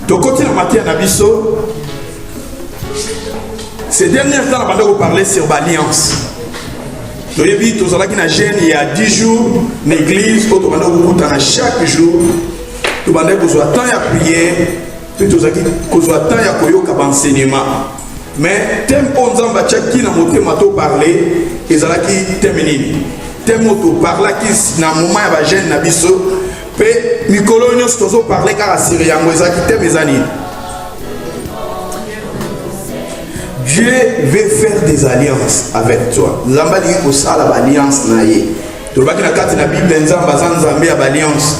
De côté de Matthieu Nabiso, ces derniers temps, on va parler sur l'alliance. Nous avons vu tous les jeunes il y a 10 jours, l'église, chaque jour, nous avons besoin de temps à prier, puis nous avons besoin de temps à enseignement. Mais thème 11 ans, qui n'a pas parlé, et ça qui termine. Thème parler qui n'a moment à jeune Nabiso. Pe Mikolonio stozo parler car Assyrien qui t'aime mes années. Dieu veut faire des alliances avec toi. Nzamba dit que ça la alliance naie. Tu vois que la carte de la Bible Nzamba Nzambe a alliance.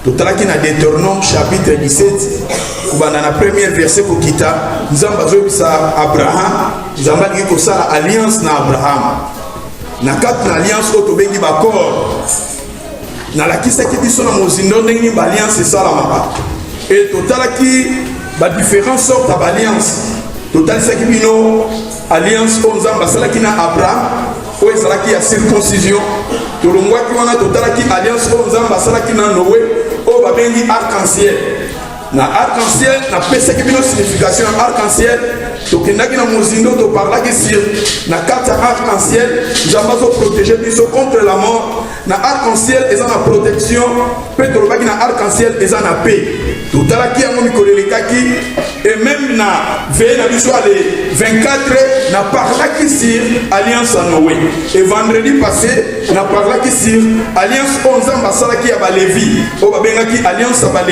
Tu vois que dans Deutéronome chapitre 17, dans la première verset pour kita Nzamba zo ça Abraham, Nzamba dit que ça la alliance na Abraham. Na carte de l'alliance au tobengi bakor. Na la qui c'est qui dit son amozindo n'engi alliance ça la mara. Et total qui ba différentes sortes d'alliance. Total c'est qui bino alliance on zamba cela qui na Abraham ou cela qui a circoncision. To longwa qui wana total qui alliance on zamba cela qui na Noé o ba bengi arc-en-ciel. Na arc-en-ciel na pesa qui bino signification arc-en-ciel. To kendaki na mozindo to parla qui sur na carte arc-en-ciel jamba zo protéger biso contre la mort. Na arc-en-ciel et na protection peut to na arc-en-ciel et na paix. Tout à l'heure qui a mon et même na veille na biso les 24 na parla qui sur alliance à Noé et vendredi passé na parla qui sur alliance 11 ans basala qui a Lévi o babenga qui alliance à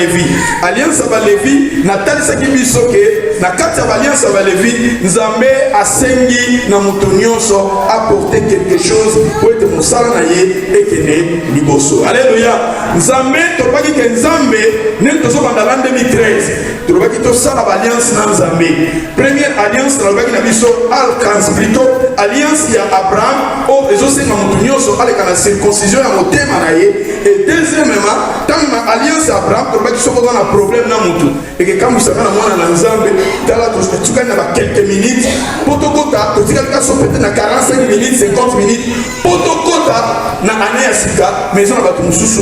Lévi na talisa qui biso que na carte alliance à Lévi Nzambe asengi na mutonyoso apporter quelque chose pour être mosala na ye et que ne liboso. Alléluia. Nzambe to baki que Nzambe ne to so dans l'an 2013 to baki to sala alliance na Nzambe. Première alliance na baki na biso alliance plutôt alliance ya Abraham o ezosenga mutu nyonso aleka na circoncision ya motema na ye. Et deuxièmement tant na alliance ya Abraham to baki soko na problème na mutu et que quand musaka na mwana na Nzambe tala to tuka na quelques minutes potokota to tika ka so peut-être na 45 minutes 50 minutes potokota na année ya sika maison na batu mususu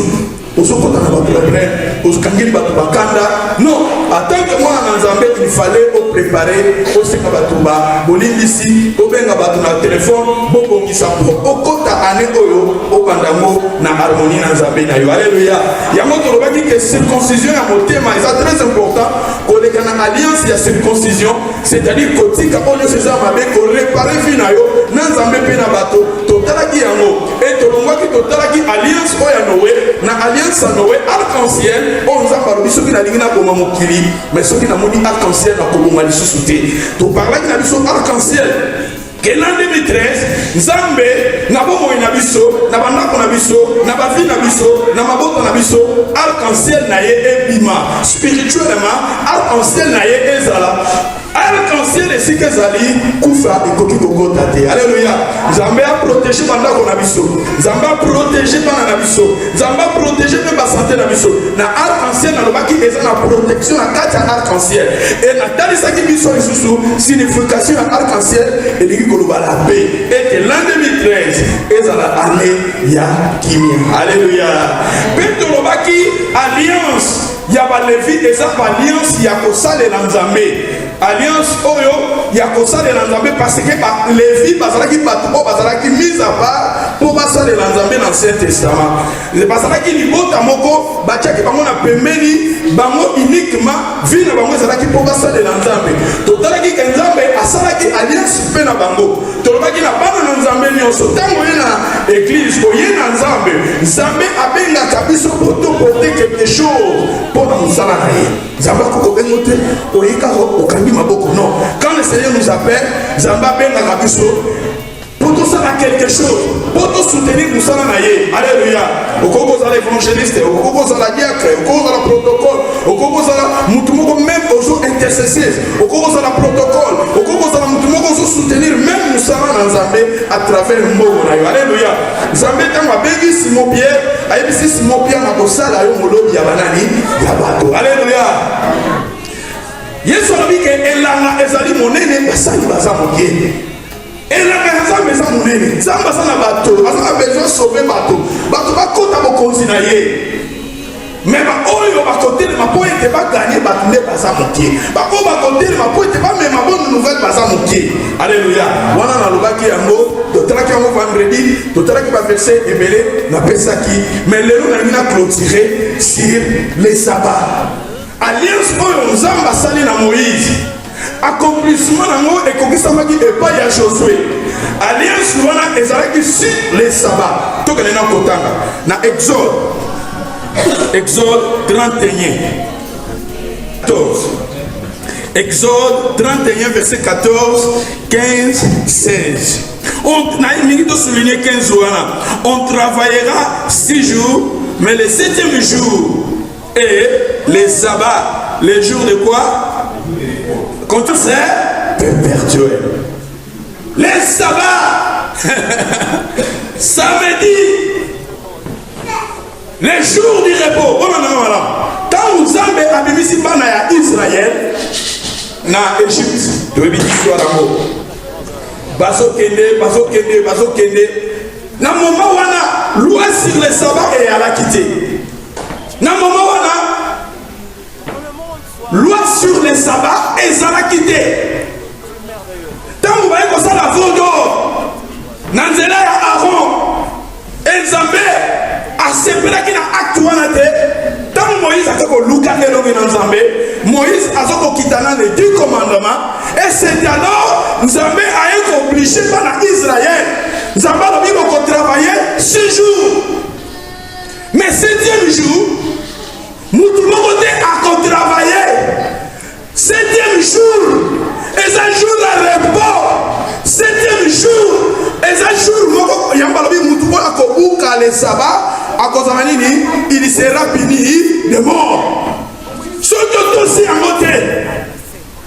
osokota na problème osokangeli batu bakanda non attends que moi na Nzambe il fallait au préparer oseka batu ba bolimbisi obenga batu na téléphone bobongisa po okota année oyo obandango na harmonie na Nzambe na yo. Alléluia. Yango to lobaki que circoncision ya motema est très important koleka na alliance ya circoncision c'est-à-dire kotika oyo seza mabe ko réparer vie na yo na Nzambe pe na bato totalaki yango et to longwaki totalaki alliance oyo ya Noé na alliance à Noé arc-en-ciel on Nzamba biso ki na lingi na koma mokili mais soki na moni arc-en-ciel na koboma lisusu te to parlaki na biso arc-en-ciel que l'an 2013 Nzambe na bomoi na biso na bandako na biso na bavi na biso na maboko na biso arc-en-ciel na ye ebima spirituellement arc-en-ciel na ye ezala arc-en-ciel esika ezali kufa ekoki kokota te. Alléluia. Nzambe a protégé bandako na biso, Nzambe a protégé bana na biso, Nzambe a protégé pe ba santé na biso na arc-en-ciel na lobaki eza na protection na kati ya arc-en-ciel et na talisaki biso lisusu signification ya arc-en-ciel elingi koloba la paix et que l'an 2013 ezala année ya kimia. Alléluia. Pe tolobaki alliance ya ba Lévi eza ba alliance ya kosalela Nzambe. Alliance oyo ya kosalela Nzambe parce que ba Lévi bazalaki bato o bazalaki mise à part pour basalela Nzambe dans l'Ancien Testament. Bazalaki libota moko batiaki bango na pembeni bango uniquement vie na bango ezalaki pour basalela Nzambe. Totalaki ke Nzambe asalaki alliance pe na bango. Tolobaki na bana na Nzambe nyonso tango ye na église oye na Nzambe Nzambe abengaka biso pour te porter quelque chose pour na mosala na ye. Nzambe akobengo te oyeka okangi maboko non. Quand le Seigneur nous appelle Nzambe abengaka biso pour tout ça quelque chose pour tout soutenir nous ça na ye. Alléluia. Okoko za l'évangéliste, okoko za la diacre, okoko za la protocole, okoko za la mutu moko même ozo intercesseur, okoko za la protocole, okoko za la mutu moko ozo soutenir même nous ça na Nzambe à travers mbogo na yo. Alléluia. Nzambe tango abengi Simon Pierre, ayebisi Simon Pierre na kosala yo molobi ya banani ya bato. Alléluia. Yesu alobi ke elanga ezali monene basali baza moke. Elanga Nzambe eza monene. Nzambe aza na bato, aza na besoin sauver bato. Bato bakota bokonzi na ye. Mais oyo bakote ma po ete ba gagner ba tunde baza mokie. Ba ko bakote ma po ete ba même bonne nouvelle baza mokie. Alléluia. Wana na lobaki yango, totalaki yango vendredi, totalaki ba verset ebele na pesaki. Mais lelo na mina clôturer sur les sabbats. Alliance oyo Nzamba sali na Moïse. Accomplissement nango ekokisamaki epai ya Josué. Alliance wana ezalaki sur les sabbats. Tokene na kotanga na Exode 31 14. Exode 31 verset 14, 15, 16. On souligner 15 jours. On travaillera 6 jours, mais le 7e jour et les sabbats, les jours de quoi? Quand c'est perpétuel. Les sabbats, samedi, les jours du repos. Quand vous avez abimisi bana ya Israël na Égypte, tu veux dire histoire d'amour. Baso kende. Na moment wana loi sur les sabbats et à la quitter. Na moment wana loi sur les sabbats et à la quitter. Tant vous voyez comme ça la vodo. Nanzela ya Aaron. Elzambe asepelaki na acte wana te. Tant Moïse a fait Luka elongi na Nzambe, Moïse a fait les 10 commandements et c'est alors Nzambe a été obligé par Israël. Nzambe a dit travailler 6 jours. Mais 7e jour, nous tout le monde a travaillé. 7e jour, et un jour de repos. 7e jour, et un jour, il y a un les sabbats. À cause de nini, il sera puni de mort. Surtout aussi en côté,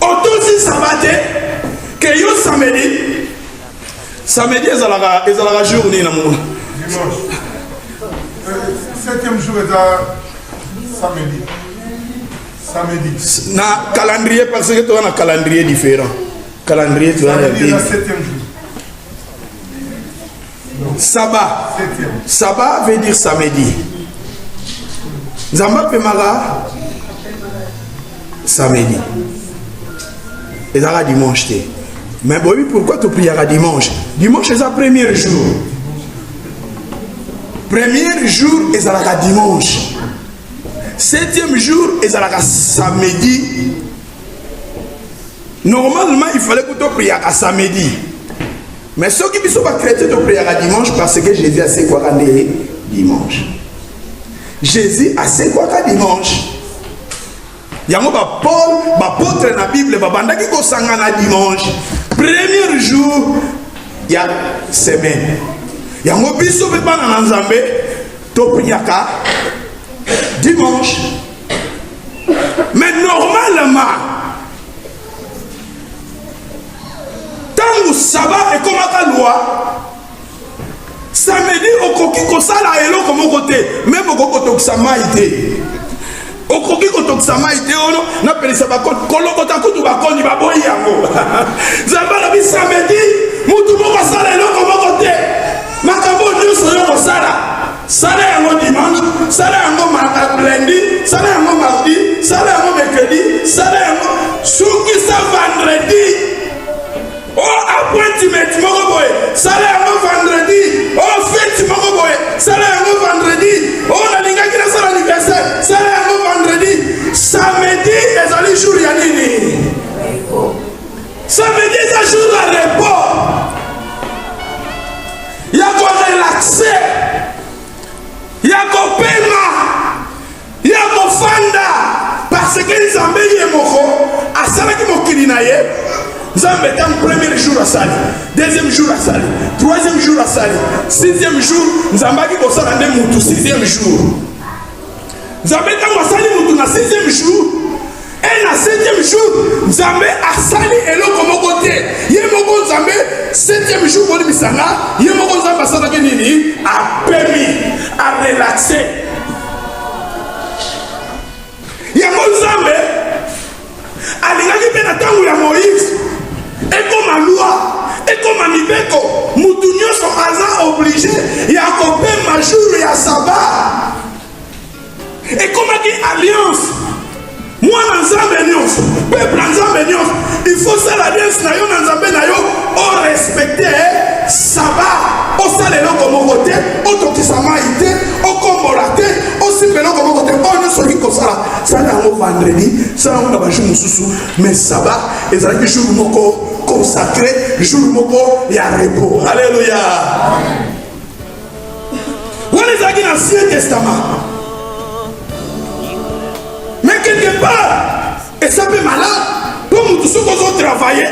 aussi sabbaté, que yo samedi ils ont la journée na mon. Dimanche. 7e jour est samedi. Na calendrier parce que tu as un calendrier différent. Calendrier tu as un 7e jour. Sabbat. Sabbat veut dire samedi. Nzamba pemara samedi. Et ça dimanche. Mais bon, pourquoi tu pries à dimanche? Dimanche c'est le premier jour. Premier jour est à dimanche. 7e jour est à samedi. Normalement, il fallait que tu pries à samedi. Mais ceux qui ne sont pas chrétiens de prier à dimanche parce que Jésus a fait quoi dimanche. Jésus a fait quoi dimanche. Il y a un Paul, l'apôtre dans la Bible, il y a dimanche. Premier jour, il y a semaine. Il y a un biso qui dans Nzambe, tu pries à dimanche. Mais normalement, tant que sabbat est comme la loi, samedi au coquille comme ça là et l'eau comme au côté, même au côté que ça m'a été. Au coquille que ça m'a été, on a appelé ça bakon, kolokota kutu bakon ni baboyi yango. Zamba la bi samedi, mutu moko sala et l'eau comme au côté. Makabo nyuso yo sala. Sala yango dimanche, sala yango lundi, sala yango mardi, sala yango mercredi, sala yango suki sa vendredi. Oh, appointment, salaire vendredi. Oh, fête, salaire vendredi. Oh, la linga qui a son anniversaire, salaire vendredi. Samedi, est un jour yanini. Samedi, est un jour de repos. Il y a qu'on relaxer. Il y a qu'on paiement. Il y a qu'on fanda. Parce que les ambés y moko, à ça qui mokilinaye. Nzambe tam premier jour à sali, deuxième jour à sali, troisième jour à sali, 6e jour, Nzamba qui bossa dans des moutou, 6e jour. Nzambe tam a sali moutou na 6e jour, et na 7e jour, Nzambe a sali et l'eau comme côté. Yemoko Nzambe, 7e jour, bon misanga, Yemoko Nzamba sala nini a permis à relaxer. Yemoko Nzambe, alingaki pe na tangu ya Moïse. Et comme la loi, et comme la mibeko, Moutounios sont obligés, il y a coupé ma jour et à sabbat. Et comme alliance na yo na nzambe na yo o respecter sabbat o salelo comme côté o tokisama ité o kombola té o sipelo comme côté on ne soki ko sala ça na o vendredi ça na ba jour mususu mais sabbat ezalaki jour moko consacré jour moko ya repos. Alléluia. On est dans l'Ancien Testament. Mais quelque part, et ça peut malade, pour nous tous ceux qui ont travaillé,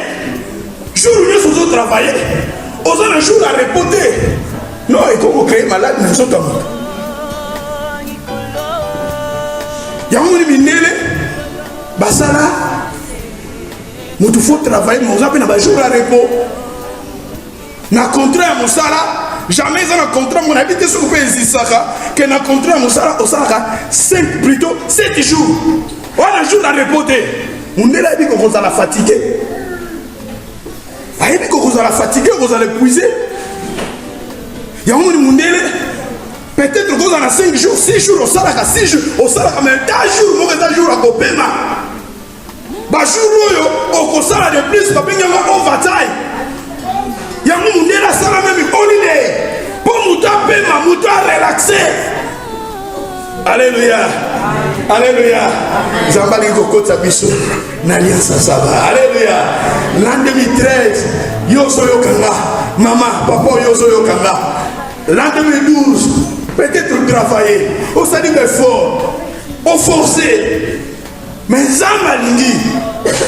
jour où nous avons travaillé, on a un jour à repoter. Non, et comment créer malade, nous sommes comme il y a un minéré, Basala, nous devons travailler, mais on a un jour à repos. Na contrat à Moussala, jamais dans le contrat, mon habité sur le pays que na contrat à Moussala, au Sahara, 5 plutôt 7 jours. On a un jour à repoter. On est là, dit qu'on va la fatiguer. Dit qu'on va la fatiguer, vous allez l'épuiser. Il y a un monde peut-être qu'on a 5 jours, 6 jours, au Sahara, 6 jours, au Sahara, mais 10 jours, moi, 10 jours à Kopema. Bah, jour, au Sahara de plus, on va bataille. Il y a un monde là, ça va même holiday. Pour nous taper, nous relaxer. Alléluia. Alléluia. Zambali Koko Tabiso. N'alliance ça va. Alléluia. L'an 2013, Yoso Yokanga. Maman, papa Yoso Yokanga. L'an 2012, peut-être travailler. On s'est dit fort. On forcé. Mais Zambalingi.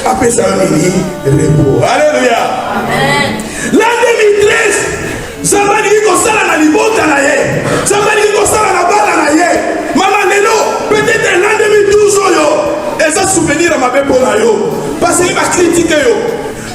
Après ça, on dit repos. Alléluia. Amen. L'an 2013, Zambalingi Kosala na libota na ye. Zambalingi Kosala na bala na ye. Maman Lelo, peut-être l'an 2012, et ça souvenir à ma bébé pour yo. Parce qu'il va critiquer yo.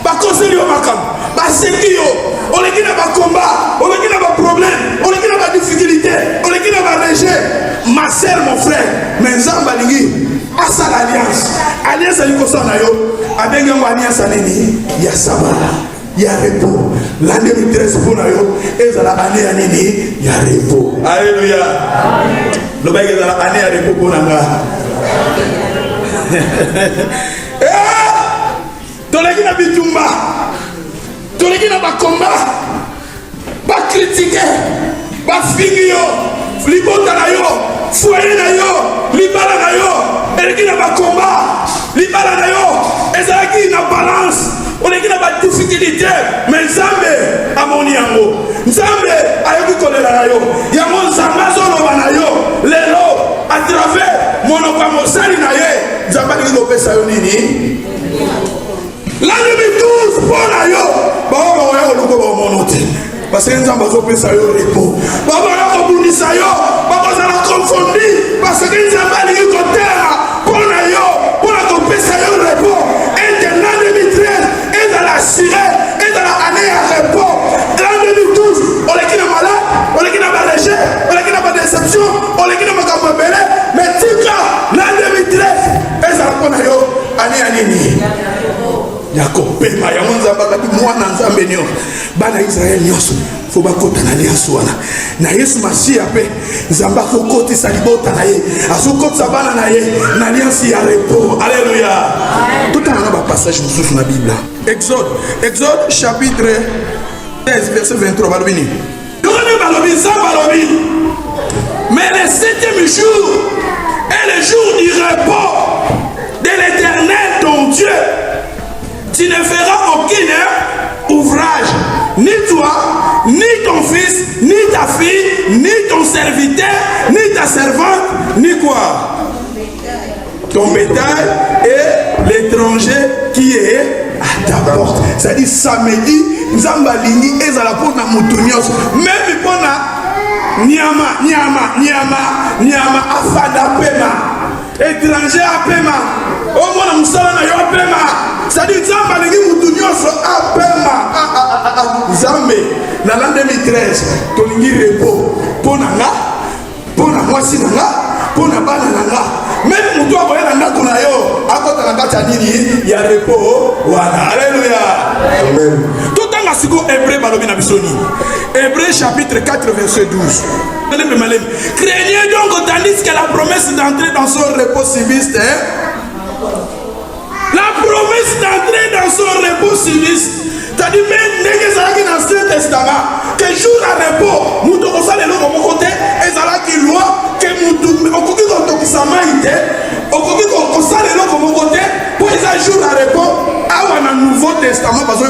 Pas conseiller au macam. Pas séquer yo. On est qui n'a pas combat. On est qui n'a pas problème. On est qui n'a pas difficulté. On est qui n'a pas rejet. Ma soeur, mon frère. Mais Zambalingi. À ça l'alliance. Alliance à l'Ikosana yo. Avec un alliance à l'ennemi. Il y a sabbat. Il y a repos. L'année 2013 pour nous. Et ça la année à l'ennemi. Il y a repos. Alléluia. Le bail est dans la année à repos pour nous. Toleki na bitumba. Toleki na ba combat. Pas critiquer. Pas finir yo. Libota na yo. Foyer na yo. Libala na yo. Eleki na ba combat. Libala na yo. Ezalaki na balance. On est qui n'a pas de difficulté. Mais Nzambe a mon yango. Nzambe a yoki kolela na yo. Yango Nzambe zolo na yo. Lelo à travers mon okamosali na ye. Nzambe ki kopesa yo nini? L'année 2012 pour na yo. Ba o ya ko ko monote. Parce que Nzambe kopesa yo repos. Ba ba ya ko bunisa yo. Ba ba za la confondir parce que Nzambe li ko terre pour na yo. Pour la kopesa yo repos. Et de l'année 2013 et dans la sirène et dans la année à repos. L'an 2012, on est qui n'a malade, on est qui n'a pas rejet, on est qui n'a pas déception, on est qui n'a pas capabélé. Mais tika, l'an 2013, et ça répond à yo, année à nini. Yakopema, yamonza bakati mwana nzambe nyo. Bana Israël nyoso, faut bakota na alliance wana. Na Yesu Masiya pe, nzamba ko koti salibota na ye. Asukotsa bana na ye, na alliance ya repos. Alléluia. Tout un passage dans la Bible. Exode chapitre 16, verset 23. Mais le 7e jour est le jour du repos de l'Éternel ton Dieu. Tu ne feras aucun ouvrage, ni toi, ni ton fils, ni ta fille, ni ton serviteur, ni ta servante, ni quoi? Ton bétail et l'étranger qui est à ta porte. C'est-à-dire samedi, Nzambalingi et Zalapona Moutonios. Même pour la Niama, Afada Pema, étranger à Pema, au moins Moussala na yo Pema. C'est-à-dire Nzambalingi Moutonios à Pema. Nzambe, dans l'an 2013, Tolingi repos, pour moi si pour na bana nanga. Même mutu akoyela ndako na yo akota na kati ya nini ya repos wana. Alléluia. Amen. Tout en asiko Hébreu balobi na bisoni. Hébreu chapitre 4 verset 12. Craignez donc tandis que la promesse d'entrer dans son repos subsiste. La promesse d'entrer dans son repos subsiste. C'est-à-dire même dès que ça dans l'Ancien Testament, que jour à repos, nous devons aller de mon côté, et ça là qui loi, que nous devons, on peut dire que ça m'a été, on peut dire qu'on s'allait de mon côté, pour les jours à repos, dans le Nouveau Testament, parce que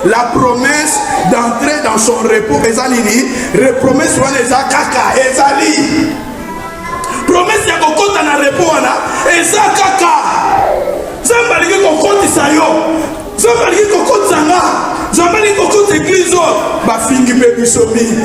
la promesse d'entrer dans son repos, la promesse sur les akaka, ezali. Promesse ya kokota na repos, ezakaka. Zamba liki kokoti sayo. Zamba liki kokoti zanga. Zamba liki kokoti église. Ba fingi pe biso mingi.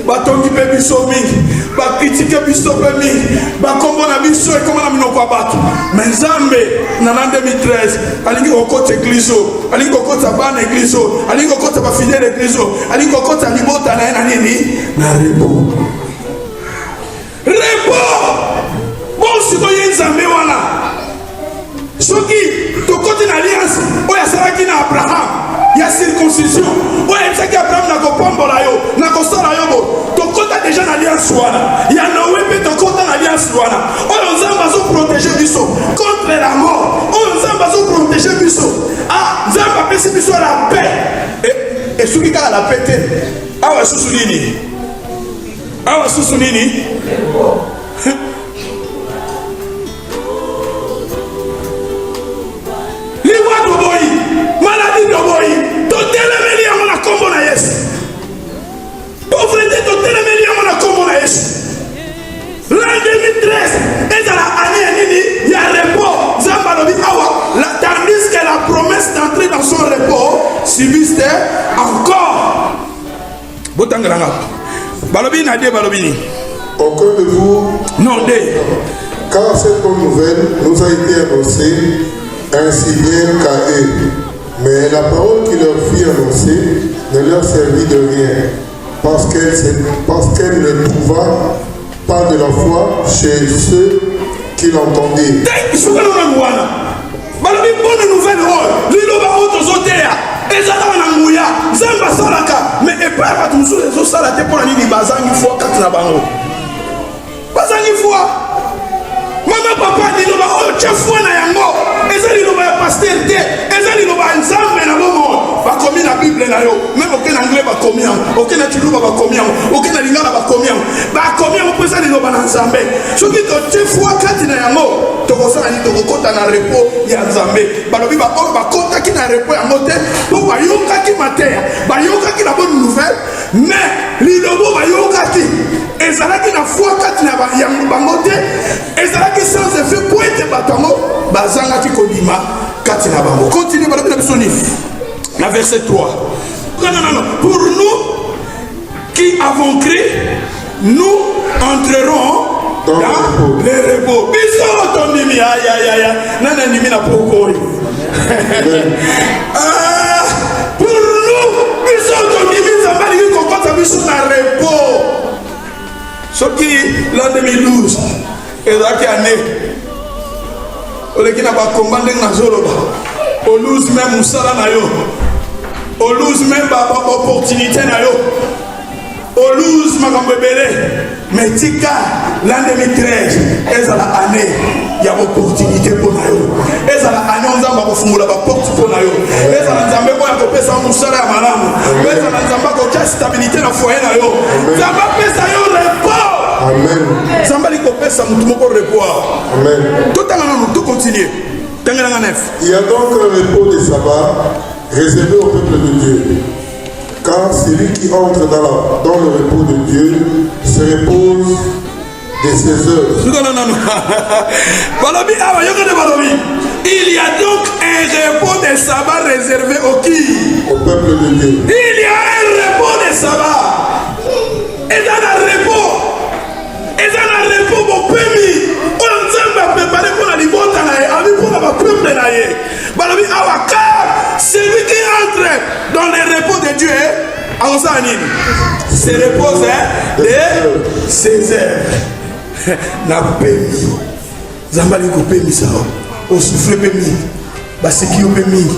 Ba tongi pe biso mingi. Ba critique biso pe mingi. Ba kombo na biso e kombo na minoko abatu. Mais Nzambe na 2013 alingi kokoti église. Alingi kokoti bana église. Alingi kokoti ba fidèle église. Alingi kokoti libota na nini? Na repos. Repos. Bon si koye Nzambe wana. Soki to côté d'alliance, oya saraki na Abraham, ya circoncision. Oya msaki Abraham na kopombola yo, na kosala yo bo. To côté déjà d'alliance wana. Ya Noé pe to côté d'alliance wana. Oya Nzamba zo protéger biso contre la mort. Oya Nzamba zo protéger biso. Ah, Nzamba pesi biso la paix. Et soki ka la paix te. Awa susunini. Awa susunini. Maladie de boy, totel meli à mon combo na yes. Pauvreté totel meli à mon combo na yes. L'an 2013, et dans la année nini, il y a repos. Zambalobi awa, tandis que la promesse d'entrer dans son repos subsiste encore. Botangranga. Balobi na de balobini. Aucun de vous. Non de. Car cette bonne nouvelle nous a été annoncée ainsi bien qu'à eux. Mais la parole qui leur fut annoncée ne leur servit de rien, parce qu'elle ne trouva pas de la foi chez ceux qui l'entendaient. Bonne nouvelle, mais et pas à tous les autres salatés pour la nuit, bazangi fois 4 na bango. Bazangi fois. Maman papa dit loba oh tu fois na yango. Ezali loba pasteur te. Ezali loba nzambe na bomo. Ba komi na Bible na yo. Même aucun anglais ba komi am. Aucun atuluba ba komi am. Aucun lingala ba komi am. Ba komi am pesa li loba na nzambe. Soki to tu fois 4 na yango. To kosala ni to kokota na repos ya nzambe. Ba lobi ba o ba kota ki na repos ya mote. Po ba yoka ki matea. Ba yoka ki la bonne nouvelle. Mais li lobo ba yoka ki. Ezalaki na foi 4 na bango te. Ezalaki sans effet pour être batango. Bazangaki kodima 4 na bango. Continue balobi na bisoni. Na verset 3. Non. Pour nous qui avons cru, nous entrerons dans les repos. Biso tondimi aïe. Nana nimi na pokori. Pour nous, biso tondimi zambali kokota biso na repos. Ce qui, l'an 2012, et là qui a né, on est qui n'a pas combattu dans Zoloba, on lose même Moussala Nayo, on lose même opportunité Nayo, on lose Magambebele, mais Tika, l'an 2013, et à la année, il y a opportunité pour Nayo, et à la année, on a la porte pour Nayo, et à la Zambé, on a fait ça Moussala Malam, et à la Zambé, on a stabilité dans le foyer Nayo, Zambé, ça y est, Amen. Zambali kopé ça nous moko repos. Amen. Tout à tout continuer. Il y a donc un repos de sabbat réservé au peuple de Dieu. Car celui qui entre dans le repos de Dieu se repose de ses œuvres. Non. Il y a donc un repos de sabbat réservé au qui? Au peuple de Dieu. Il y a un repos de sabbat. Et dans le repos. Et dans le repos, mon pays, on a préparé pour la libota, pour la peuple de celui qui entre dans le repos de Dieu, se repose de ses œuvres. Na pays, Zambali ko pays ça, on souffle pays, basiki au pays.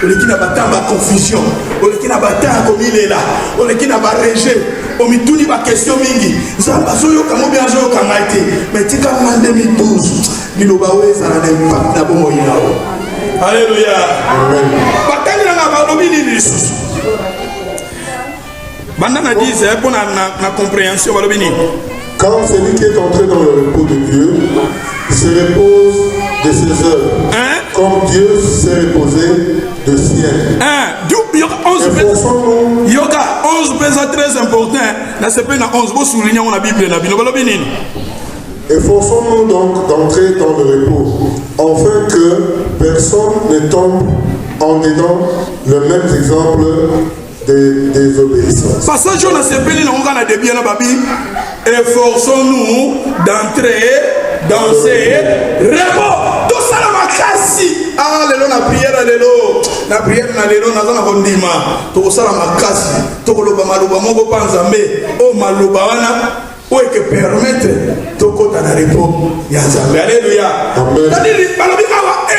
On est qui n'a pas de confusion, on est qui n'a pas de comme il est là, on est qui n'a pas de rejet, on met tout les questions mingi. Zamba soyo kamo bien soyo kamaite, mais tika en 2012, l'Ilobawe ça n'a pas d'impact na bon moyen. Alléluia. Amen. Bakani na balobi nini lisusu. Banda na dise pour na compréhension balobi nini. Quand celui qui est entré dans le repos de Dieu se repose de ses œuvres, comme Dieu s'est reposé de sien. Yoga 11 c'est très important. Na c'est pas na 11 vous souligner on la Bible na bino balobi nini. Efforçons-nous donc d'entrer dans le repos, afin que personne ne tombe en dedans le même exemple de désobéissance. Passage on a sepeli na on a début na babi. Efforçons-nous d'entrer dans ces repos. Tout ça la makasi. Ah lelo na prière lelo. Na prière na lelo na zana kondima. Tout ça la makasi. To koloba maluba moko panzambe. O maluba wana. Ou que permettre de côté dans le repos. Alléluia.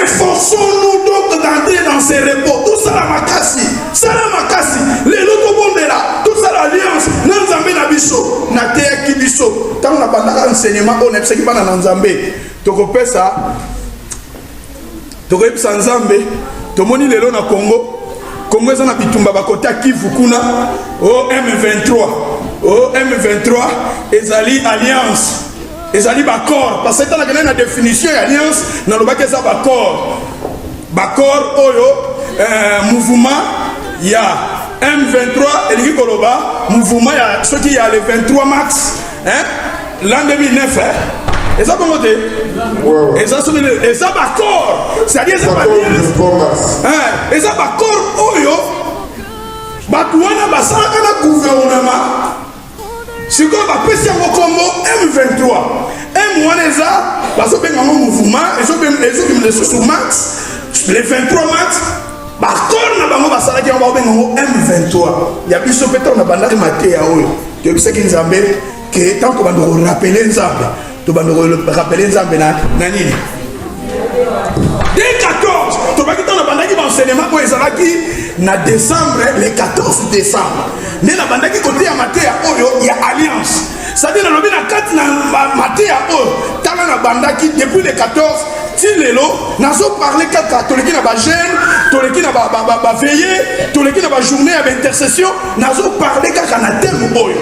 Efforçons-nous donc d'entrer dans ces repos. Tout ça la makasi. Ça la makasi. Les lotos bondela. Tout ça l'alliance. Nanzambe na biso. Na te ki biso. Tant na bandaka enseignement on est qui pas na Nzambe. Toko pesa. Toko epsa Nzambe. Tomoni lelo na Congo. Congo eza na bitumba bakota Kivu kuna. O M23. Oh M23 ezali alliance ezali bakor parce que dans la définition alliance na lobaka eza bakor oyo mouvement ya M23 elingi koloba mouvement ya ce qui y a le 23 mars l'an 2009 eza bongo te eza bakor c'est-à-dire eza bakor oyo batu wana basalaka na gouvernement sikoyo bapesi yango kombo M23 M wana eza bazobenga yango mouvement ezobima lisusu max le 23 mars bakor na bango basalaki yango baobenga yango M23 ya biso mpe ntango na bandaki mateya oyo toyebisaki Nzambe ke ntango tobanda korapele Nzambe tobanda korapele Nzambe na nini dès 14 tobaki ntango na bandaki baenseignement oyo ezalaki na décembre le 14 décembre nde na bandaki kote ya mateya oyo ya alliance c'est-à-dire na lobi na kati na mateya oyo tala na bandaki depuis le 14 ti lelo nazo parler kaka toleki na bajeune toleki na baveille toleki na bajournée ya baintercession nazo parler kaka na thème oyo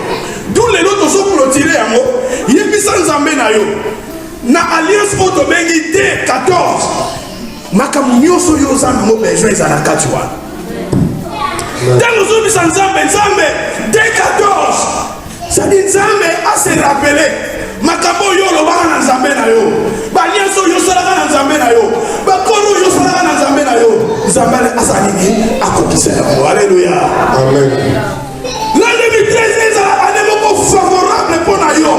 d'où lelo tozo clôturer yango yebisa Nzambe na yo na alliance oyo tobengi te 14 makambo nyonso oyo oza nango besoin eza na kati wana ntango ozobisa Nzambe dès 14 c'est-à-dire Nzambe ase rappele makambo oyo olobaka na Nzambe na yo balianso oyo osalaka na Nzambe na yo bakolo oyo osalaka na Nzambe na yo Nzambe asa nini akokisa yango. Alléluia. Amen. L'année 2013 ezala année moko favorable mpo na yo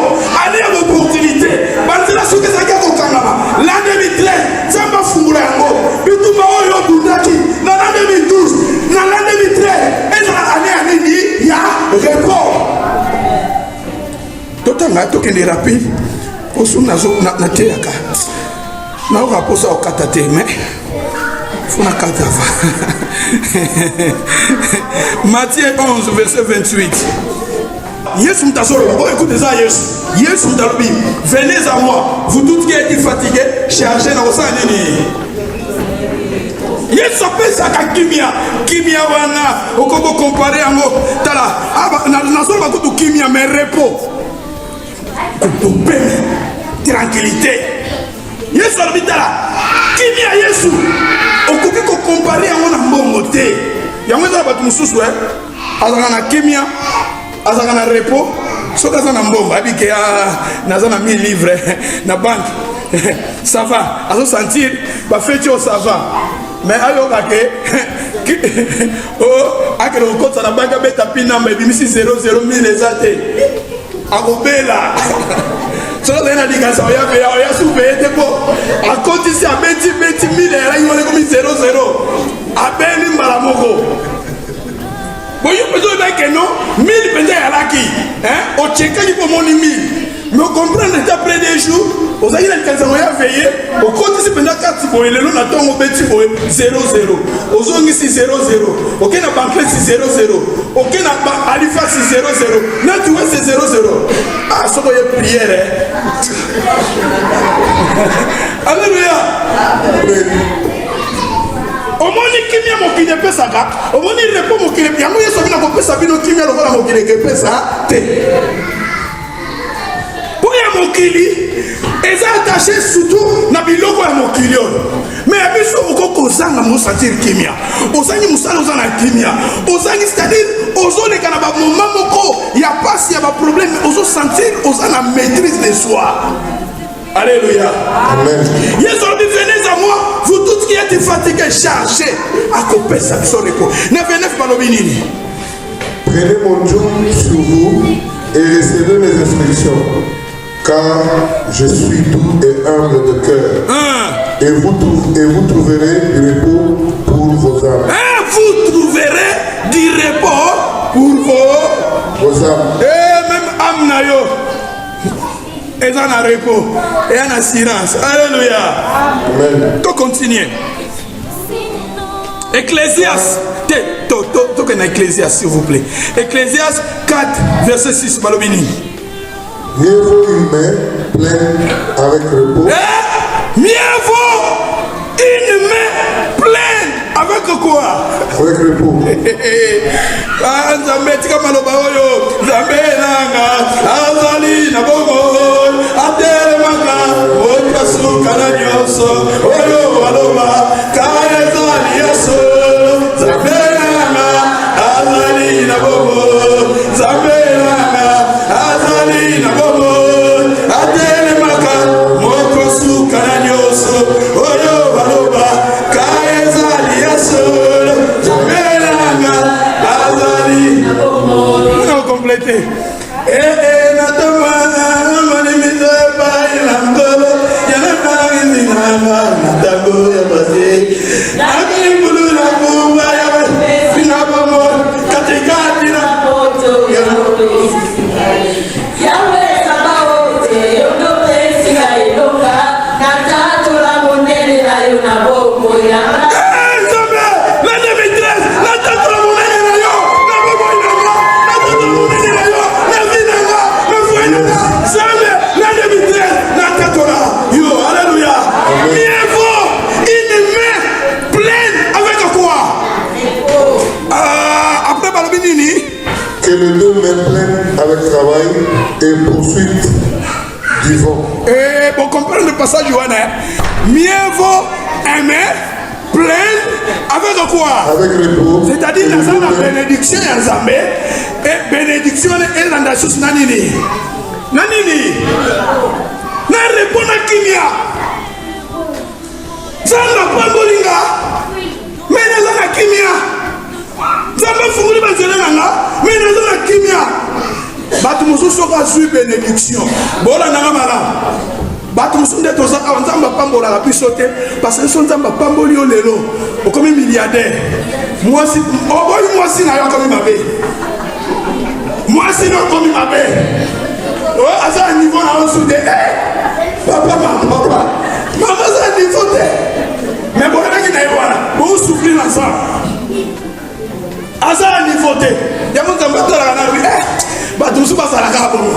année ya opportunité banzela soki ezalaki akokangama l'année 2013 Nzambe afungula yango bitumba oyo obundaki na l'année 2012 na l'année 2013 ezala année ya nini ya repos. Totanga tokende rapide osu na teyaka naoka posa okata te me fona kata va. Matthieu 11 verset 28. Yesu mtasolo, écoutez ça Yesu mtalobi, venez à moi, vous tous qui êtes fatigués, chargés na osa nini. Yesu apesaka kimia wana okoko comparer yango tala nasolo bakutu kimia mais repos kupupemi tranquillité. Yesu alobi tala kimia Yesu okoki kokompare yango na mbongo te yango ezala bato mosusu azalaka na kimia azalaka na repos soki aza na mbongo abike naza na 1000 livres na banque ça va azosentir bafeti oyo ça va mais ayoka ke akele kokotisa na banque abeta pinamba ebimisi 0,0 eza te akobela soki azali na likanisa oya suveye te mpo akotisi abeti 1000 elaki wana ekomi 0,0 abeli mbala moko boyo mpenza oyebaki no 1000 mpenza eyalaki ocekaki mpo omoni 1000 mais ocomprendre te après des jours ozalaki na likanisa oya veye okotisi mpenza kati boye lelo na ntongo obeti boye 0,0 ozongisi 0,0 oke na banklesi 0,0 oke na alifasi 0,0 nati wese 0,0 soko ye priere. Alléluia. kimia mokili epesaka omoni repos mokili yango yesu abina kopesa bino kimia lokola mokili ekepesa te po ya mokili eza attaché surtout na biloko ya mokili oyo mais ya biso okoko ozanga mosentir kimia ozangi mosala oza na kimia ozangi c'est-à-dire ozoleka na bamoma moko ya pasi ya baproblème ozosentir oza na maîtrise de soi. Alléluia. Amen. Yesu alobi venez à moi vous tous qui êtes fatigués chargés akopesa biso repos. 9 balobi nini? Prenez mon joug sur vous et recevez mes instructions, car je suis doux et humble de cœur. Et vous trouverez du repos pour vos âmes. Vous trouverez du repos pour vos âmes. Et même âme na yo. Et en a repos et en assurance. Alléluia. Amen. To continuer. Ecclésiaste. Toquez Ecclésiaste s'il vous plaît. Ecclésiaste 4 verset 6. Malobini. Mieux vaut une main pleine avec repos. Mieux vaut une main pleine avec quoi? Avec repos. Nzambe tika maloba oyo Nzambe nanga azali na bongo atelemaka okasuka na nyonso oyo aloba kaya ezali yesu Nzambe nanga azali na bongo Nzambe nanga azali na bongo atelemaka okasuka na nyonso oyo aloba kaya ezali yesu Nzambe nanga azali on a complété. Que les deux mains pleines avec travail et poursuite du vent. Et pour comprendre le passage, Johanna, mieux vaut aimer plein avec quoi? Avec repos. C'est-à-dire la bénédiction à Zambé et bénédiction et la nation nanini. Nanini. Na repos na kimia. Zamba pangolinga. Mais na kimia. Zamba funguli bazela nanga. Mais na kimia. Batu mususu bazui bénédiction. Bola nanga mala. Batu mususu nde toza ka nzamba pambola la bisote parce que son nzamba pamboli o lelo. O comme milliardaire. Moi si na yo comme mabe. Moi si no comme mabe. Oh asa niveau na osude. Papa mama. Mama za niveau te. Mais bon naki na yo wana. Bo souffrir ensemble. Asa niveau te. Yamo nzamba tola na wi. Batu mususu basala ka bongo.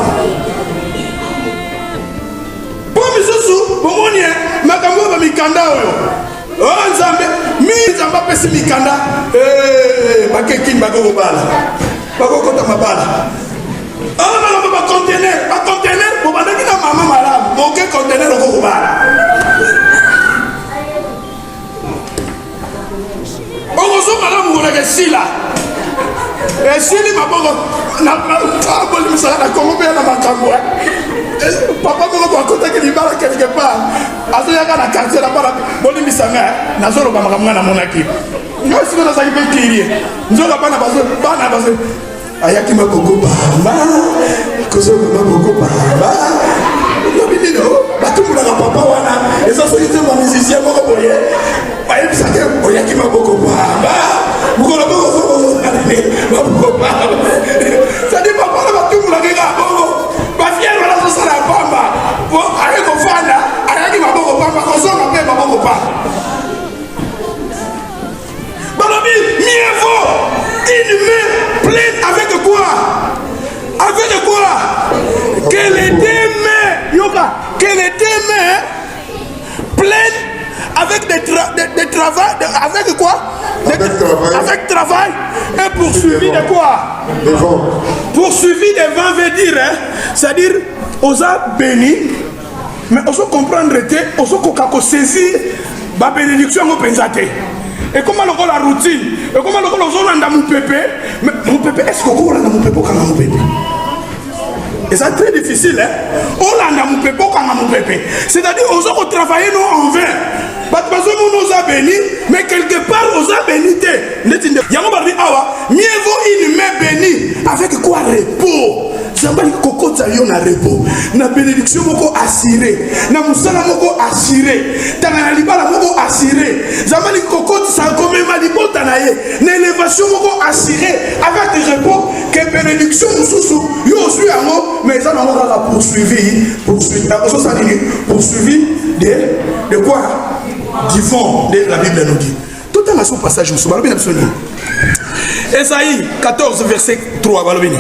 Bon misusu bomoni makambo ba mikanda oyo. Oh nzambe mi nzamba pesi mikanda. Bakeki bakoko bala. Bakoko ta mabala. Ah makambo ba conteneur bo bandaki na mama malamu. Moke conteneur okoko bala. Ogozo malamu ngoleke sila. Esili maboko na boli misala na Congo pe na makambo. Papa moko kwa kota ki libala quelque part. Azoya kana quartier la bala boli misanga na zolo ba makambo na monaki. Ngasi na sa kipe kirie. Nzola bana bazo ayaki maboko bamba. Kozo maboko bamba. Nobidino batumula ka papa wana. Eza so yite mo musicien moko boye. Ayi bisake oyaki maboko bamba. Mukolo boko ça dit papa la batumbu la keka bongo ba fier wala so sala pamba bo ale ko fanda ayaki maboko pamba ko so ka pe maboko pamba balobi mieux vaut une main pleine avec quoi que les deux mains yoka que les deux mains pleines avec des travail, avec quoi? Avec travail. Et poursuivi de quoi? Poursuivi des vents veut dire, hein? C'est-à-dire, on a béni, mais on se comprendre, on se saisir la bénédiction au pensate. Et comment la routine? Et comment on a mon pépé? Mais mon pépé, est-ce qu'on a mon pépé quand mon pépé? Et c'est très difficile, hein? On a mon pépé quand mon pépé. C'est-à-dire, on a travaillé nous en vain. Parce que nous nous a béni, mais quelque part, on a béni. Mieux vaut une main bénie avec quoi repos. Zambali koko tayo na repos, na bénédiction moko assuré, na musala moko assuré, tana libala moko assuré. Zambali koko sa comme malibota na ye, na élévation moko assuré avec repos que bénédiction mususu yo suis amo, mais ça n'a pas poursuivi de quoi? Du fond de la Bible nous dit. Tout à son passage nous sommes bien absolument. Ésaïe 14 verset 3 va le venir.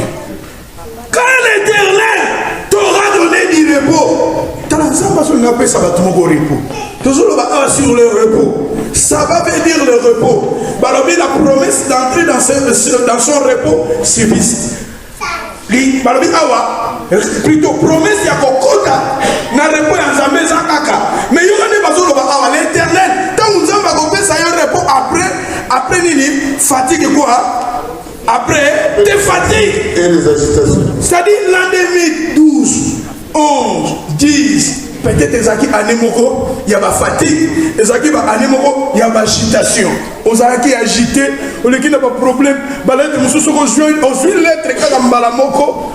Quand l'Éternel t'aura donné du repos, tu n'as pas besoin d'appeler ça va tout mon repos. Toujours sur le repos. Ça va veut dire le repos. La promesse d'entrer dans son repos subsiste. Plutôt promesse il y a kokota na repos en Zambé Zakaka. Mais il y a l'Éternel tant nous avons fait ça un repos après nini fatigue quoi? Après, des fatigues. Et les agitations. C'est-à-dire l'année 12, 11, 10, peut-être les acquis anémoko, il y a ma fatigue. Les acquis anémoko, il y a ma agitation. Aux acquis agités, on n'a pas de problème. Balade de Moussou, on suit l'être quand on balamoko.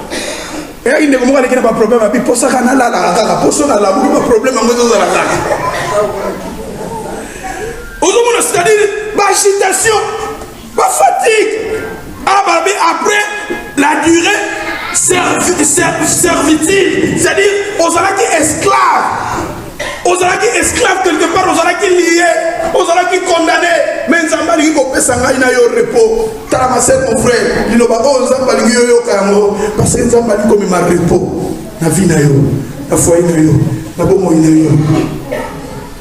Et il n'y a pas de problème. Et puis pour ça, on a la problème. C'est-à-dire, ma agitation, ma fatigue. Après la durée servitude, c'est-à-dire aux qui esclaves, quelque part, aux qui liés, aux qui condamnés, mais Nzambali qui peut s'engager dans le repos. Taramase mon frère, il va Nzambali yo kango, parce que Nzambali comme ma repos, na vie na yo, na foyer na yo, na bomo na yo.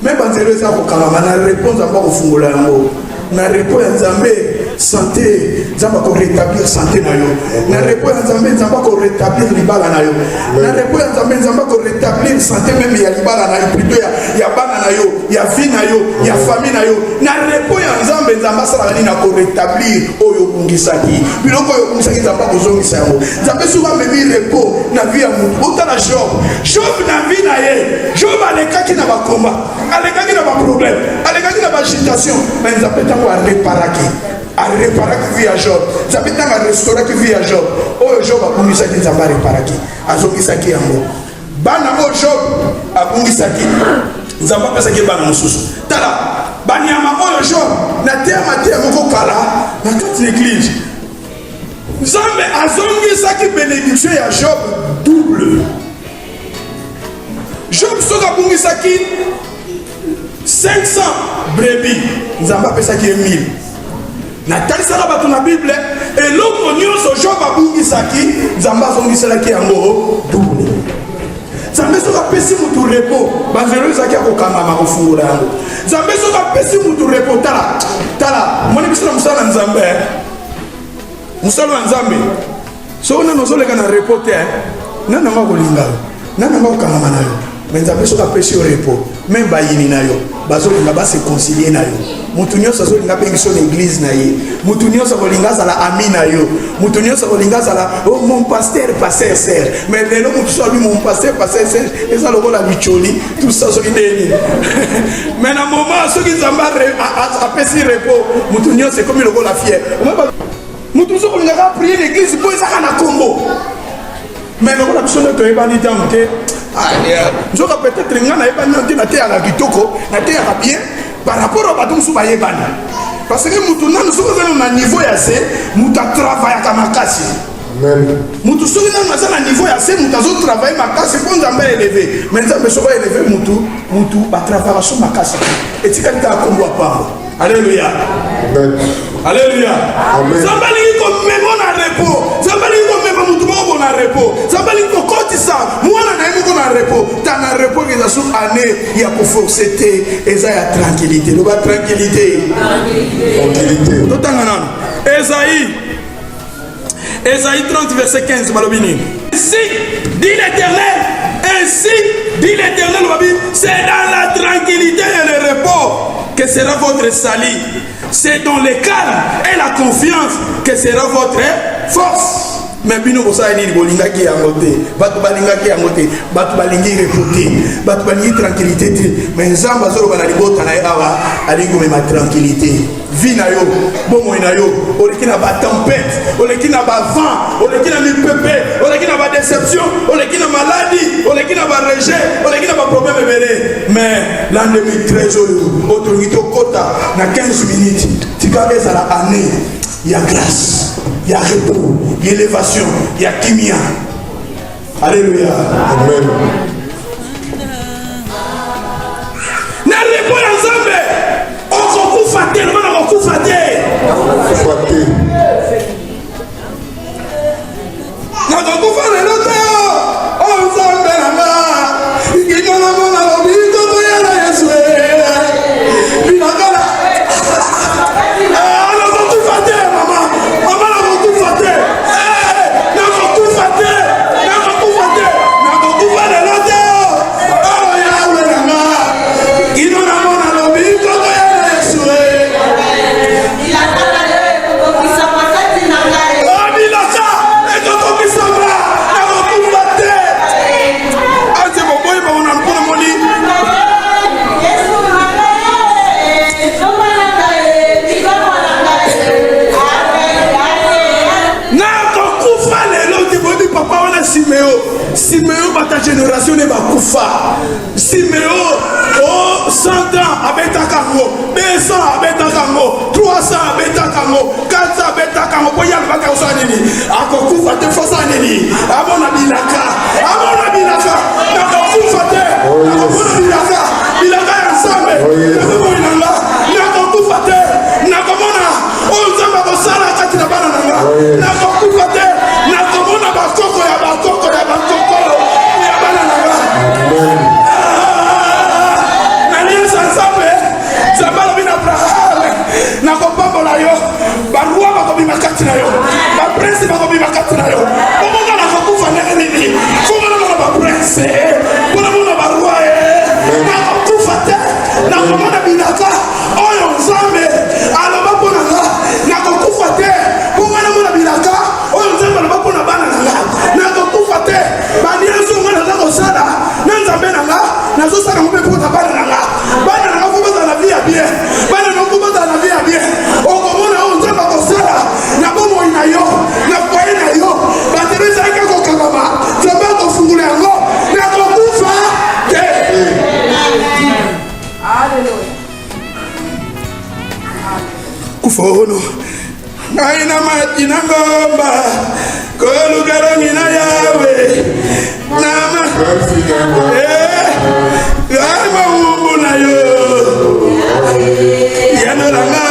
Même quand c'est ça pour kalama, na réponse à pas au fungola yango, na repos ya Nzambé. Santé, Zamba ko rétablir santé na yo. Na repos ya Nzambe Nzamba ko rétablir libala na yo. Na repos ya Nzambe Nzamba ko rétablir santé même ya libala na yo, plutôt ya bana na yo, ya vie na yo, ya famille na yo. Na repos ya Nzambe Nzamba sala ni na ko rétablir oyo bungisaki. Biloko oyo bungisaki Nzamba ko zongisa yo. Nzambe souvent me mi repos na vie ya mutu. Otala Job na vie na ye. Job alekaki na ba combat, alekaki na ba problème, alekaki na ba agitation, mais Nzambe tango a réparaki. A réparer qui vit à Job. Ça peut être un restaurant qui vit à Job. Oh, Job a bougé ça qui n'a pas réparé. A Job qui en haut. Bana oh Job a bougé ça qui. Nous avons pas ça qui est bana sous. Tala. Banyama oh Job. Na terre mon kala. Na toute l'église. Zambe a zongi ça qui bénédiction à Job double. Job soga bougé ça qui 500 brebis. Nous avons pas ça qui est 1000. Nathalie Saraba dans la Bible et l'autre nyonso Job abungisaki Nzamba zongiselaki yango double. Nzambe soka pesi mutu repos banzelo ezaki akokangama kofungola yango. Nzambe soka pesi mutu repos tala moni biso na musala Nzambe musala Nzambe so na nozoleka na repos te nana makolinga nana makokangama na yo mais Nzambe soka pesi yo repos même bayini na yo bazolinga base concilier na yo. Mutunyo sa zolinga bengiso l'église na ye. Mutunyo sa kolinga za la ami na yo. Mutunyo sa kolinga za la oh mon pasteur sœur. Mais non mutu so lui mon pasteur sœur et ça lokola bicholi tout ça so ideni. Mais na moment so ki Nzamba a pesi repos mutunyo c'est comme lokola fier. Mutu so kolinga prier l'église pour ça kana Congo. Mais lokola biso to ebani tanté. Ah je ka peut-être ngana ebani na te ala kitoko na te ala bien. Par rapport à Batum Soubayebana. Parce que nous sommes à un niveau assez, nous travaillons à ma casse. Nous sommes à un niveau assez, nous travaillons à ma casse, pour nous élever. Mais nous sommes élever, nous travaillons sur ma casse. Et tu as dit à Congo à part. Alléluia. Alléluia. Zambali comme même on a repos. Zambali comme même nous devons on a repos. Zambali comme quand ça, moi on a repos. T'as un repos okeza sur année ya koforcete eza ya tranquillité. Le ba tranquillité. Tranquillité. Totanga nano. Ésaïe 30 verset 15 balobini. Ainsi dit l'Éternel, c'est dans la tranquillité et le repos que sera votre salut. C'est dans le calme et la confiance que sera votre force. Mais bino bosa ni bolinga ki yangote, batu balinga ki yangote, batu balingi repoter, batu balingi tranquillité. Mais nzamba zolo bana libota na awa alingo me ma tranquillité. Vie na yo, bomo na yo, olekina ba tempête, olekina ba vent, olekina mi pepe, olekina ba déception, olekina maladie, olekina ba rejet, olekina ba problème belé. Mais l'an 2013 autorité kota na 15 minutes, tika eza la année, il y a grâce. Il y a repos, il y a élévation, il y a kimia. Alléluia. Amen. Na repos ensemble. On va fater, on va fater. Na ko fa le lote. On ensemble là. Il y a la vie de ya Yesu. Binakala. Siméon, ta génération n'est pas koufa. Siméon, 100 ans avec ta kango, 200 avec ta kango, 300 avec ta kango, 400 avec ta kango. Pour y aller, va faire ça, nini. Ako koufa te faut ça, nini. Amon abilaka, nako koufa te. Amon abilaka, bilaka ensemble. Nako koufa te, nako mona. On zamba ko sala kati na bana nanga. Nako koufa te, nako mona bakoko ya bakoko ya bakoko. Na kopambo na yo barua bakobima kati na yo baprince bakobima kati na yo omonga na kokufa ndenge nini komona na baprince mpona mona barua na kokufa te na komona binaka oyo nzambe aloba mpona nga na kokufa te mpona mona binaka oyo nzambe aloba mpona bana na nga na kokufa te baniazo nga naza kosala na nzambe na nga nazosala ngo mpe mpona bana na nga bana na nga kokozala na vie ya bien bana na kokozala na vie ya bien okomona oyo nzambe akosala na bomoi na yo na foye na yo bateri ezalaki kokangama nzambe akofungula yango na kokufa te. kufa ono ngai na mati na ngomba kolukalongi na yawe nama ngai maumbu na yo yanolanga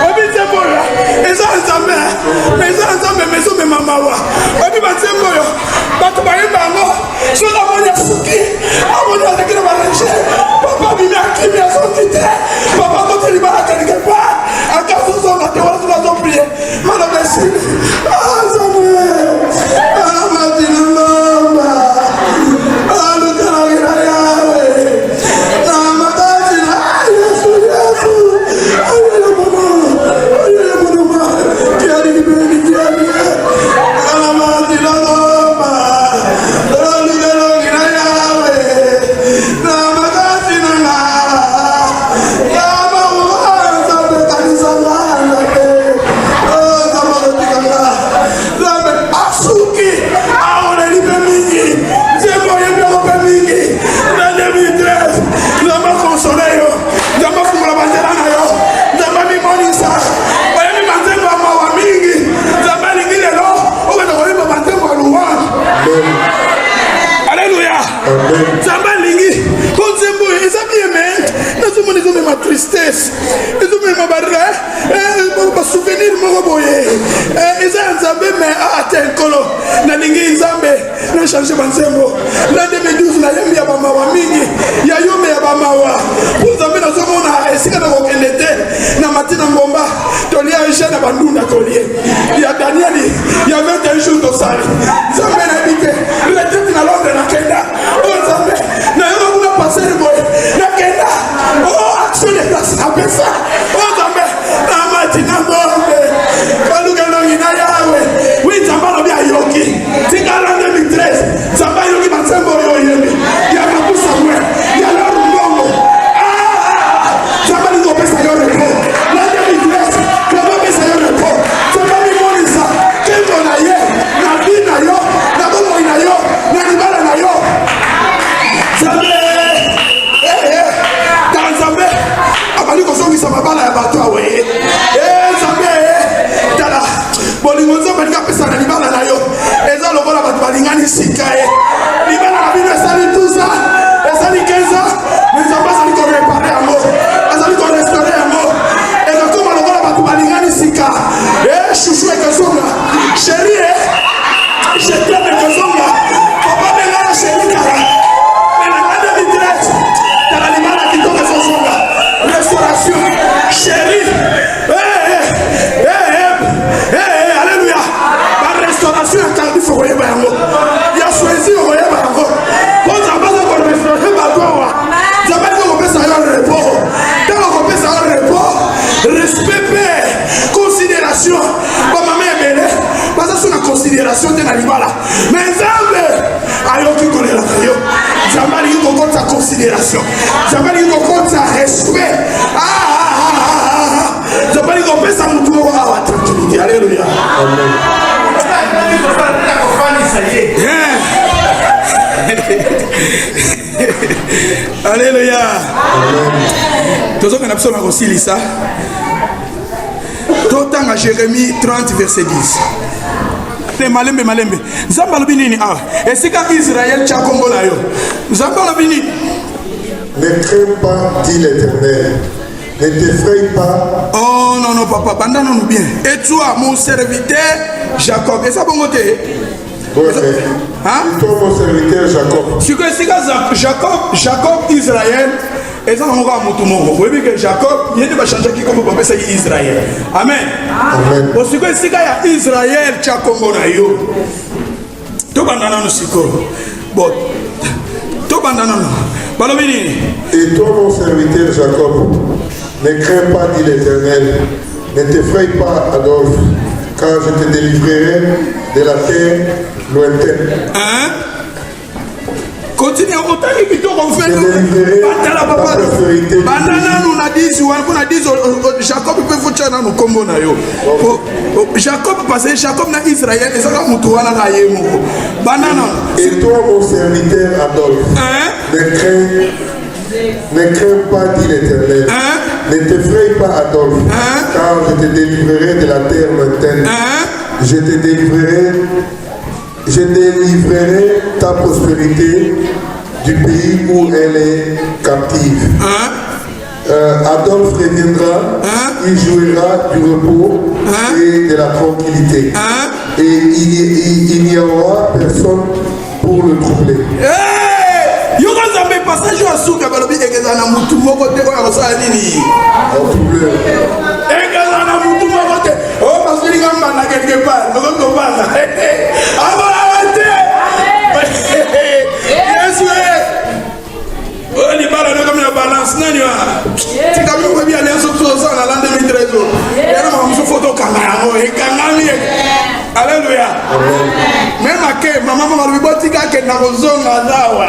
obiteboyo eza nzambe meso memamawa obi bateboyo bato bayemba yango soki amoni asuki amoni azaki na bareche papa bimi akimi azoki te papa akoti libala quelque part akasozonga te wana soki azoplie malobesili nzambe amatinamamba alukalangina yawe na makasi na yesu ayele monoma kialibeni kialie alamatinamamba alukalangina yawe na makasi na nga yama uwanzambe kanisanga nake zamalotikanga zambe asuki aonelipe mingi nzembo yebyokope mingi na 2013 nzamba konsole yo nzamba fungula banzela na yo nzamba mimonisa oyemi banzembo ya mawa mingi nzamba alingi lelo okenda koyemba banzembo ya louange. Alléluia. Nzamba alingi po nzembo oyo eza bien me nazomona ezomema tristesse ezomema bare ba souvenir moko boye eza nzambe mais ate kolo na lingi nzambe na changer banzembo na 2012 na yembi ya bamawa mingi ya yome ya bamawa pour nzambe na zomona esika na kokende te na matina ngomba tolia jeune bandunda tolie ya Danieli ya 21 jours tosali nzambe na bike le tete na Londres na kenda o nzambe na yo kuna passer boye na kenda o action de grâce na pesa o nzambe na matina ngombe kaluka no ina yawe wi nzambe no bia yoki tingala 2013 nzambe yoki banzembo yo yemi ya makusa mwe ya la rumbongo nzambe ni pesa yo repo na 2013 nzambe pesa yo repo nzambe ni monisa kendo na ye na bina yo na bomo ina yo na libala na yo nzambe nzambe abali kozongisa mabala ya bato awe nzambe tala bolingo nzambe likapesa na libala na yo eza lokola bato balingani sika ye libala na bino esali tusa esali 15 ans mais nzambe azali korepare yango azali korestore yango ekakoma lokola bato balingani sika chouchou ekozonga sheri je t'aime ekozonga papa bengana sheri kala menanga 2013 tala libala kitoko ezozonga restauration sheri alléluia ba restauration ya kardif okoyeba yango ya choisi okoyeba yango po nzambe aza korestaure bato awa nzambe aza kopesa yo repos ntango kopesa yo repos respect mpe considération bamama ebele baza so na considération te na libala mais nzambe ayoki kolelaka yo nzambe alingi kokota considération nzambe alingi kokota respect nzambe alingi kopesa motu moko awa tranquillité alléluia alléluia tozokenda biso na kosilisa totanga Jérémie 30 verset 10 malembe nzambe alobi nini awa esika Israël tya kombo na yo nzambe alobi nini ne crains pas dit l'Éternel ne t'effraie pas oh non papa banda non bien et toi mon serviteur Jacob et ça bongo te et toi mon serviteur Jacob siko esika Jacob Israël et ça on va mutu moko oyebi que Jacob yende bachangeaki kombo bapesaki Israël amen osiko esika ya Israël tya kombo na yo tobanda nano siko bon tobanda nano balobi nini et toi mon serviteur Jacob ne crains pas dit l'Éternel ne t'effraie pas Adolphe car je te délivrerai de la terre lointaine continue otali kitoko mfendo batala papa banana nous na 10 ou na 10 Jacob peut foutre na no kombo na yo Jacob parce que Jacob na Israël et ça ka mutu wana na ye moko banana et toi mon serviteur Adolphe ne crains pas dit l'Éternel ne t'effraie pas Adolphe car je te délivrerai de la terre lointaine je délivrerai ta prospérité du pays où elle est captive. Adolphe reviendra, il jouira du repos et de la tranquillité. Et il n'y aura personne pour le troubler. Yoko nzambe passage wa suka balobi ekeza na mutu moko te ko yakosala nini ekeza na mutu moko te o pasuli ngamba na quelque part noko kobanga aba te Yesu o ni bala no comme la balance nani wa tika mi ko bi alliance so ça na l'an 2013 era ma muso photo kanga o ekangami alléluia même ake mama mama bibotika ke na kozonga zawa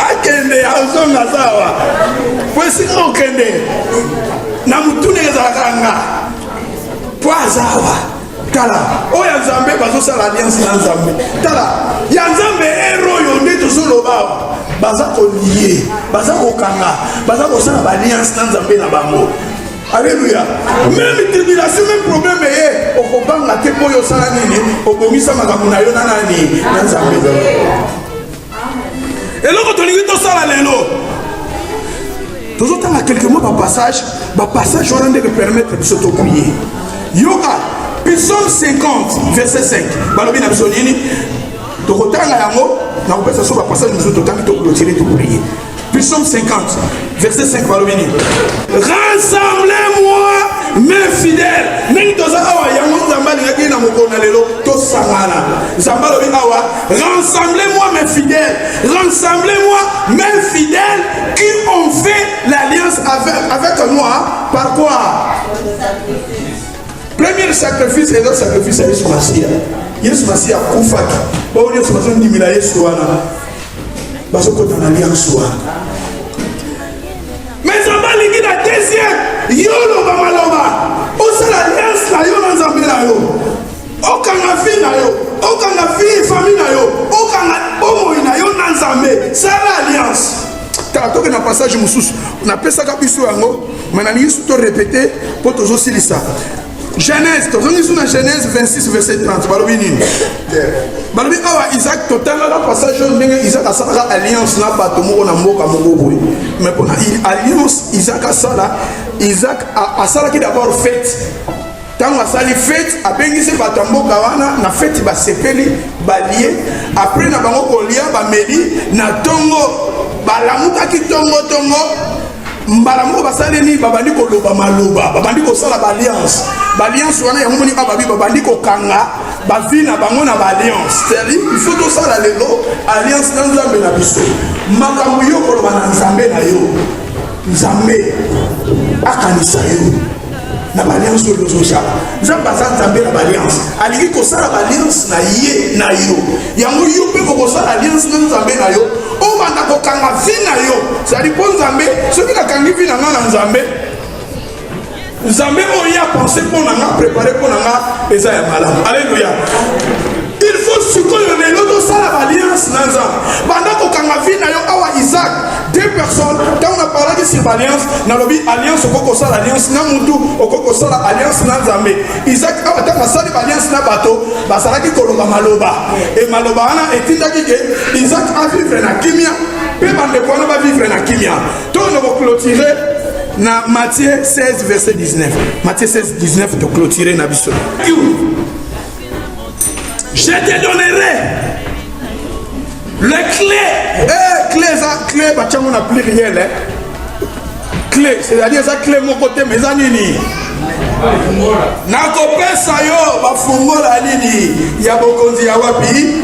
akende azonga zawa kwesi okende na mutune ezakanga kwa zawa tala oya nzambe bazosala alliance na nzambe tala ya nzambe eroyo nde tozoloba baza kolie baza kokanga baza kosala alliance na nzambe na bango. Alléluia. Même tribulation, même problème, au Kobanga, Tepoyo Sanani, au Bomisa Magamuna Yonanani, et là, quand on dit tout ça, Tous autant à quelques mois, passage, on a de permettre de s'auto-prier. Yoga, Psaume 50, verset 5. Balobi na bisonini. Tokotanga yango, na kopesa so ba passage nous autant to clôturer to prier. Psaume 50, verset 5, Balobini. Rassemblez-moi, mes fidèles. Rassemblez-moi, mes fidèles. Rassemblez-moi, mes fidèles qui ont fait l'alliance avec moi. Par quoi? Premier sacrifice et l'autre sacrifice, c'est Yesu Masia. Yesu Masia Koufaki. Bon, Yesu Masia dit Mila Yesu Wana. Parce que dans l'alliance mais ça va liquer la deuxième. Yolo Bamaloba. On s'est l'alliance là, yo dans Zambé là yo. Aucun fille na yo. Aucun fille famille na yo. Aucun homo na yo dans Zambé. C'est l'alliance. T'as toqué dans passage Moussous. On appelle ça Kabiso Yango. Maintenant, il faut répéter pour tous aussi ça. Genèse, tu as dans Genèse 26, verset 30. Balobini. Balobini, Isaac, total, là, passage, Isaac a sa alliance là, pas tout le monde a mot comme Mogo. Mais pour l'alliance, Isaac a ça là, Isaac a ça là qui d'abord fête. Tant que ça, les fêtes, après, il s'est battu en Bokawana, na fête, il va s'éppeler, balier. Après, na bango kolia, ba meli, na tongo, ba lamuka ki tongo. Mbalamu basaleni babandi ko loba maloba babandi ko sala alliance wana ya moni ababi babandi ko kanga bavina bango na alliance c'est-à-dire il faut to sala lelo alliance na Nzambe na biso makambo yo ko loba na Nzambe na yo Nzambe akanisa yo na alliance yo lozosa Nzambe Nzambe na alliance aliki ko sala alliance na ye na yo yango yo pe ko sala alliance na Nzambe na yo o banda ko kanga vina yo c'est-à-dire pour Nzambe celui qui a kangi vina na Nzambe Nzambe o ya penser pour nga préparer pour nga eza ya malamu alléluia il faut sukoyo lelo to sala alliance na Nzambe banda ko kanga vina yo awa Isaac deux personnes quand on a parlé de cette alliance na lobi alliance ko sala alliance na mutu ko sala alliance na Nzambe Isaac awa ta sala alliance na bato basala ki kolonga maloba et maloba ana etindaki ke Isaac a vivre na kimia pe bande ko na ba vivre na kimia to on va clôturer na Matthieu 16 verset 19 Matthieu 16 19 de clôturer na biso je te donnerai les clés clé bachango na pluriel clé c'est-à-dire ça clé mon côté mais anini na kopesa yo bafungola nini ya bokonzi ya wapi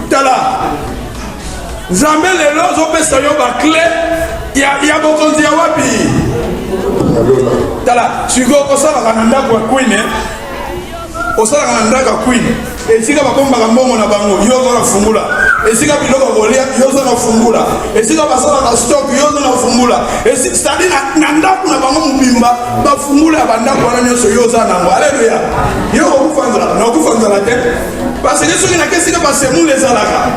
tala Nzambe lelo zopesa yo ba clé ya bokonzi ya wapi tala siko kosala kananda kwa queen osala kananda kwa queen esika bakomba mbongo na bango yozo na fungula esika biloko kolia yozo na fungula esika basala ka stock yozo na fungula esika stadi na ndaku na bango mubimba bafungula bandako wana nyoso yoza nango alleluya yo okufanzala te parce que soki na kesika basemule ezalaka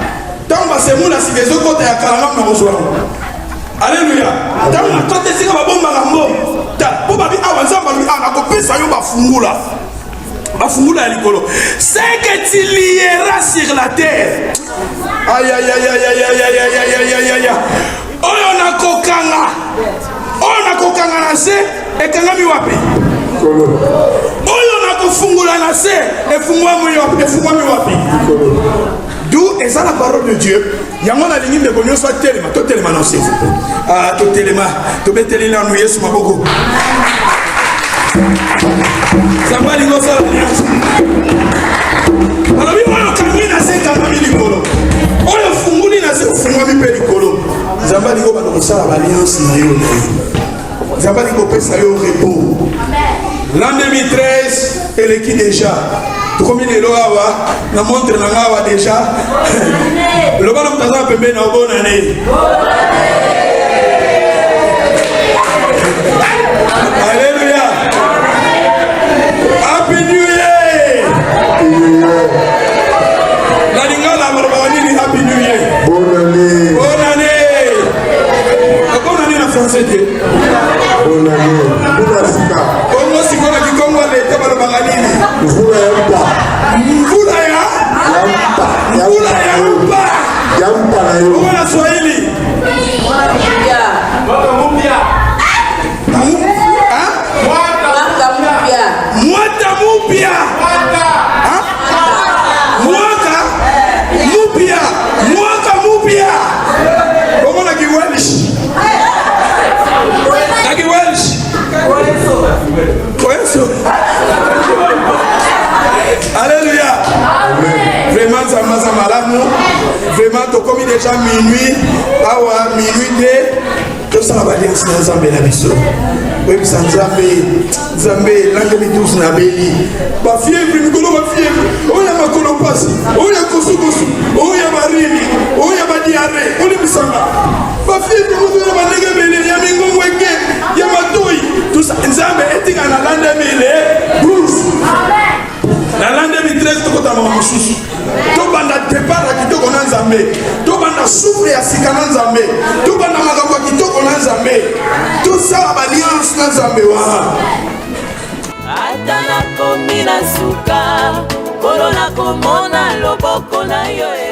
tant basemule asika ezokota ya kalanga na kozwa alleluya tant na kote esika babomba ngambo ta po babi awa Nzambe akopesa yo bafungula bafungula ya likolo c'est que tu lieras sur la terre aïe aïe aïe aïe aïe aïe aïe aïe aïe oyo nakokanga na se ekangami wapi oyo nakofungula na se efungwami wapi d'où est ça la parole de Dieu yango na lingi ndeko nyonso atelema totelema na sefu totelema tobeteleli na Yesu maboko Zambali go sala alliance. Alors oui oyo kangi na se kangami likolo. Oyo funguli na se fungami pe likolo. Zambali go bana sala alliance na yo. Zambali go pesa yo repos. L'an 2013 elle est qui déjà. Comme il est là na montre na ngawa déjà. Le bana mtaza pembe na bonne année. Alléluia. Happy New Year! La lingala marabani Happy New Year. Bonne année. Bonne année. Bonne année en français. Bonne année. Bonne sika. Bonne sika na kikongo leta marabani. Mvula yampa. Mvula ya. Mvula ya mpa. Yampa na yo. Kwa Swahili. déjà minuit, awa minuit de tout ça va bien sans Nzambe na biso. Oui, sans Nzambe l'angeli tous na beli. Ba fièvre mikolo ba fièvre. Oya makolo passe. Oya kosukosu. Oya barimi. Oya ba diarrhée. Oya bisanga. Ba fièvre mikolo ba ndenge beli ya mingongo eke. Ya matoi. Tout ça Nzambe etinga na lande mele. Bruce. La lande 2013 to kota mama mususu. To banda départ la kitoko na Nzambe. To banda souffle ya sika na Nzambe. To banda makambo ya kitoko na Nzambe. Tout ça ba alliance na Nzambe wa. Ata na komi na suka, korona komona loboko na yo.